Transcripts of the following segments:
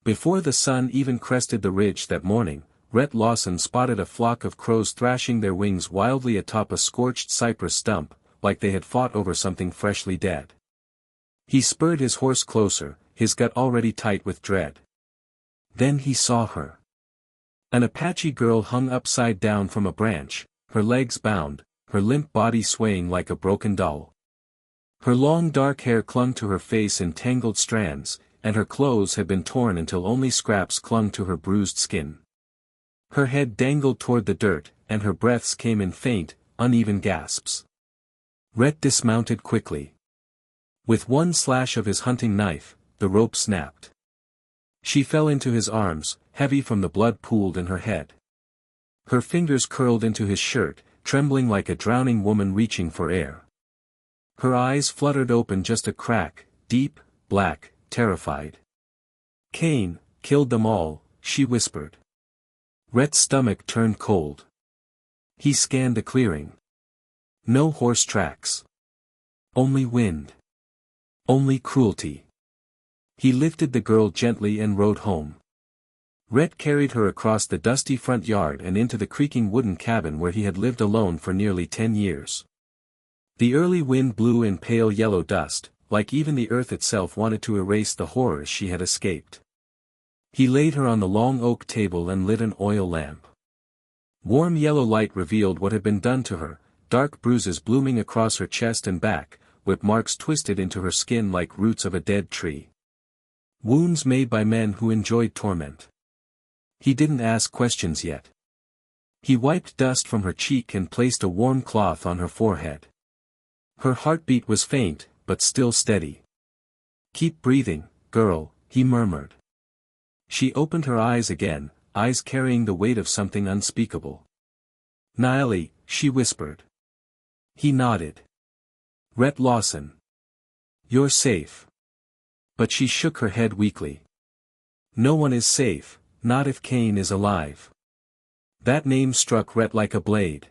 Before the sun even crested the ridge that morning, Rhett Lawson spotted a flock of crows thrashing their wings wildly atop a scorched cypress stump, like they had fought over something freshly dead. He spurred his horse closer, his gut already tight with dread. Then he saw her. An Apache girl hung upside down from a branch, her legs bound, her limp body swaying like a broken doll. Her long dark hair clung to her face in tangled strands, and her clothes had been torn until only scraps clung to her bruised skin. Her head dangled toward the dirt, and her breaths came in faint, uneven gasps. Rhett dismounted quickly. With one slash of his hunting knife, the rope snapped. She fell into his arms, heavy from the blood pooled in her head. Her fingers curled into his shirt, trembling like a drowning woman reaching for air. Her eyes fluttered open just a crack, deep, black, terrified. "Cain killed them all," she whispered. Rhett's stomach turned cold. He scanned the clearing. No horse tracks. Only wind. Only cruelty. He lifted the girl gently and rode home. Rhett carried her across the dusty front yard and into the creaking wooden cabin where he had lived alone for nearly 10 years. The early wind blew in pale yellow dust, like even the earth itself wanted to erase the horrors she had escaped. He laid her on the long oak table and lit an oil lamp. Warm yellow light revealed what had been done to her, dark bruises blooming across her chest and back, whip marks twisted into her skin like roots of a dead tree. Wounds made by men who enjoyed torment. He didn't ask questions yet. He wiped dust from her cheek and placed a warm cloth on her forehead. Her heartbeat was faint, but still steady. "Keep breathing, girl," he murmured. She opened her eyes again, eyes carrying the weight of something unspeakable. "Naeli," she whispered. He nodded. "Rhett Lawson. You're safe." But she shook her head weakly. "No one is safe, not if Cain is alive." That name struck Rhett like a blade.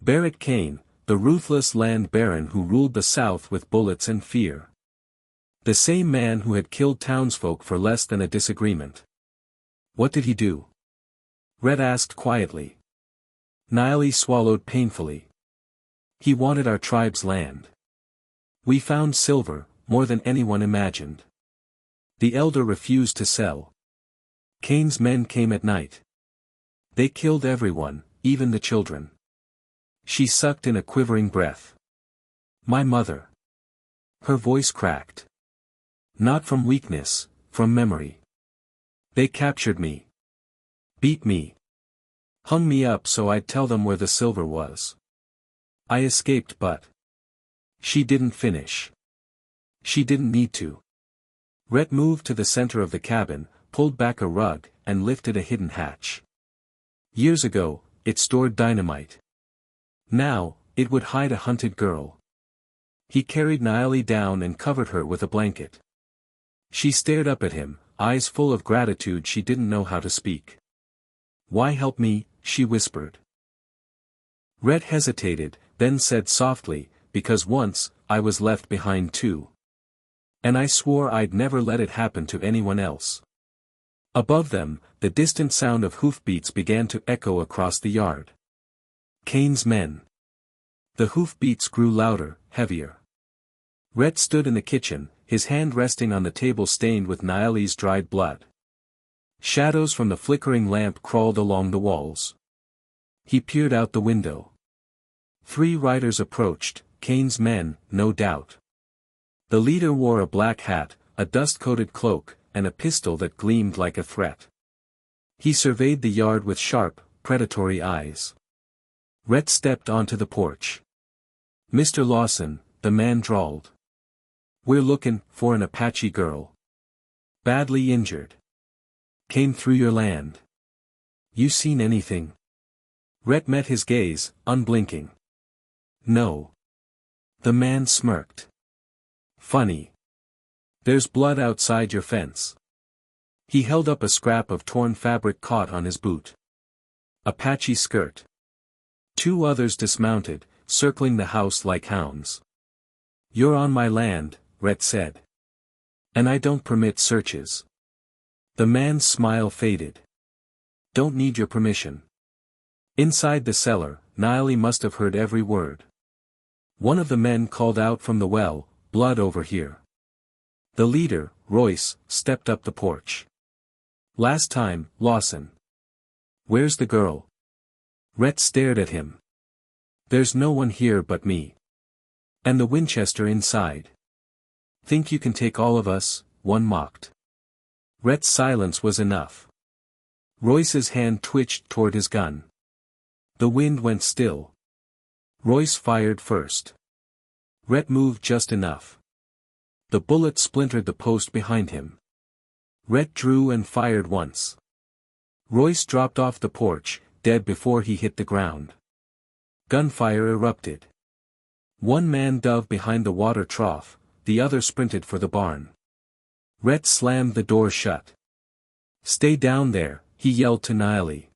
Barrett Cain, the ruthless land baron who ruled the South with bullets and fear. The same man who had killed townsfolk for less than a disagreement. "What did he do?" Rhett asked quietly. Naeli swallowed painfully. "He wanted our tribe's land. We found silver, more than anyone imagined. The elder refused to sell. Cain's men came at night. They killed everyone, even the children." She sucked in a quivering breath. "My mother." Her voice cracked. "Not from weakness, from memory. They captured me. Beat me. Hung me up so I'd tell them where the silver was. I escaped but..." She didn't finish. She didn't need to. Rhett moved to the center of the cabin, pulled back a rug, and lifted a hidden hatch. Years ago, it stored dynamite. Now, it would hide a hunted girl. He carried Naeli down and covered her with a blanket. She stared up at him, eyes full of gratitude she didn't know how to speak. "Why help me?" she whispered. Rhett hesitated, then said softly, "Because once, I was left behind too. And I swore I'd never let it happen to anyone else." Above them, the distant sound of hoofbeats began to echo across the yard. Cain's men. The hoofbeats grew louder, heavier. Rhett stood in the kitchen, his hand resting on the table stained with Naeli's dried blood. Shadows from the flickering lamp crawled along the walls. He peered out the window. 3 riders approached, Cain's men, no doubt. The leader wore a black hat, a dust-coated cloak, and a pistol that gleamed like a threat. He surveyed the yard with sharp, predatory eyes. Rhett stepped onto the porch. "Mr. Lawson," the man drawled. "We're looking for an Apache girl. Badly injured. Came through your land. You seen anything?" Rhett met his gaze, unblinking. "No." The man smirked. "Funny. There's blood outside your fence." He held up a scrap of torn fabric caught on his boot. "Apache skirt." 2 others dismounted, circling the house like hounds. "You're on my land," Rhett said. "And I don't permit searches." The man's smile faded. Don't need your permission. Inside the cellar, Niley must have heard every word. One of the men called out from the well, "Blood over here." The leader, Royce, stepped up the porch. "Last time, Lawson." "Where's the girl?" Rhett stared at him. "There's no one here but me. And the Winchester inside." "Think you can take all of us?" one mocked. Rhett's silence was enough. Royce's hand twitched toward his gun. The wind went still. Royce fired first. Rhett moved just enough. The bullet splintered the post behind him. Rhett drew and fired once. Royce dropped off the porch, dead before he hit the ground. Gunfire erupted. One man dove behind the water trough, the other sprinted for the barn. Rhett slammed the door shut. "Stay down there," he yelled to Niley.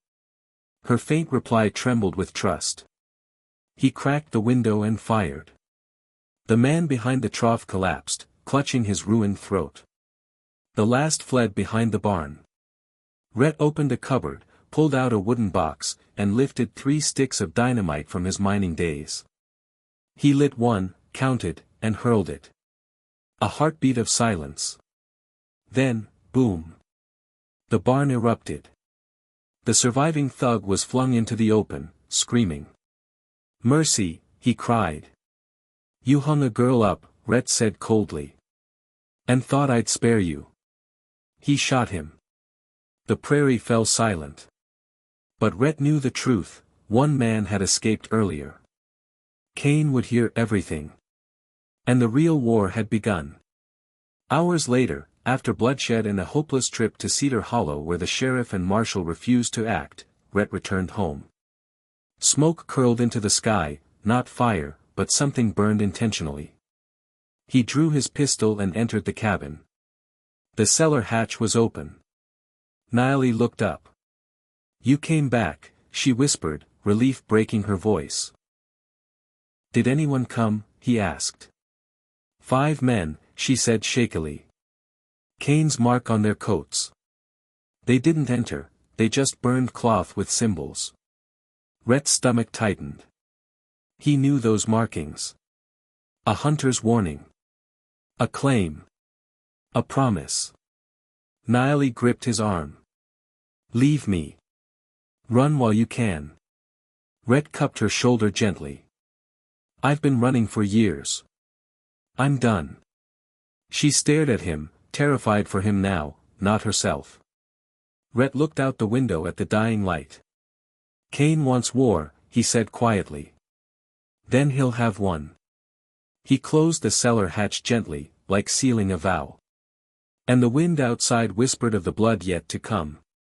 Her faint reply trembled with trust. He cracked the window and fired. The man behind the trough collapsed, clutching his ruined throat. The last fled behind the barn. Rhett opened a cupboard, pulled out a wooden box, and lifted 3 sticks of dynamite from his mining days. He lit one, counted, and hurled it. A heartbeat of silence. Then, boom. The barn erupted. The surviving thug was flung into the open, screaming. "Mercy," he cried. "You hung a girl up," Rhett said coldly. "And thought I'd spare you." He shot him. The prairie fell silent. But Rhett knew the truth, one man had escaped earlier. Kane would hear everything. And the real war had begun. Hours later, after bloodshed and a hopeless trip to Cedar Hollow where the sheriff and marshal refused to act, Rhett returned home. Smoke curled into the sky, not fire, but something burned intentionally. He drew his pistol and entered the cabin. The cellar hatch was open. Niley looked up. "You came back," she whispered, relief breaking her voice. "Did anyone come?" he asked. 5 men, she said shakily. Kane's mark on their coats. "They didn't enter, they just burned cloth with symbols." Rhett's stomach tightened. He knew those markings. A hunter's warning. A claim. A promise. Niley gripped his arm. "Leave me. Run while you can." Rhett cupped her shoulder gently. "I've been running for years. I'm done." She stared at him, terrified for him now, not herself. Rhett looked out the window at the dying light. "Kane wants war," he said quietly. "Then he'll have one." He closed the cellar hatch gently, like sealing a vow. And the wind outside whispered of the blood yet to come.